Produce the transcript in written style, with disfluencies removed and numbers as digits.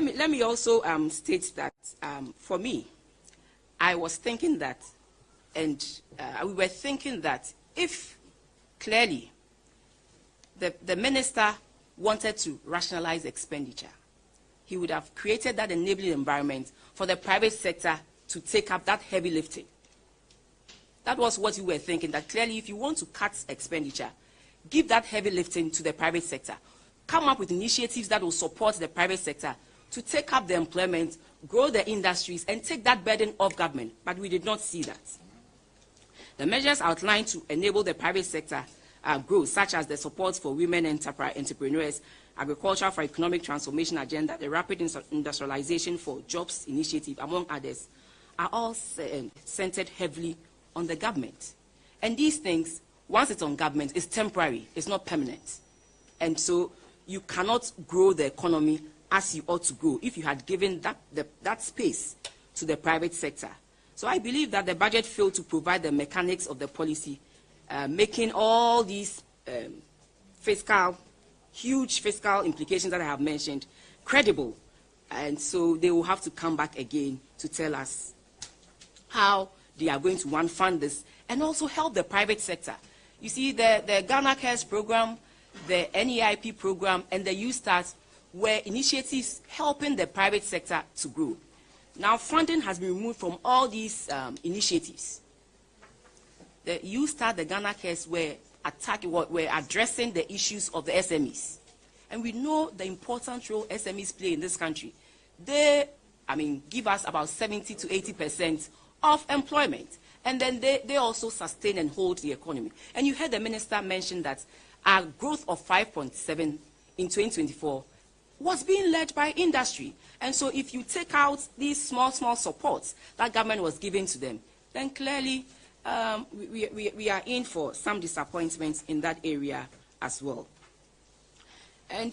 let me also state that for me, I was thinking that, and we were thinking that if clearly the minister wanted to rationalize expenditure, he would have created that enabling environment for the private sector to take up that heavy lifting. That was what we were thinking, that clearly if you want to cut expenditure, give that heavy lifting to the private sector. Come up with initiatives that will support the private sector to take up the employment, grow the industries, and take that burden off government. But we did not see that. The measures outlined to enable the private sector growth, such as the support for women entrepreneurs, agriculture for economic transformation agenda, the rapid industrialization for jobs initiative, among others, are all centered heavily on the government. And these things, once it's on government, it's temporary, it's not permanent. And so you cannot grow the economy as you ought to grow if you had given that space to the private sector. So I believe that the budget failed to provide the mechanics of the policy, making all these huge fiscal implications that I have mentioned credible. And so they will have to come back again to tell us how they are going to fund this and also help the private sector. You see, the Ghana Cares program, the NEIP program, and the U-Start were initiatives helping the private sector to grow. Now, funding has been removed from all these initiatives. The U-Start, the Ghana Cares were addressing the issues of the SMEs. And we know the important role SMEs play in this country. They, give us about 70 to 80% of employment. And then they also sustain and hold the economy. And you heard the minister mention that our growth of 5.7 in 2024 was being led by industry. And so if you take out these small supports that government was giving to them, then clearly we are in for some disappointments in that area as well. And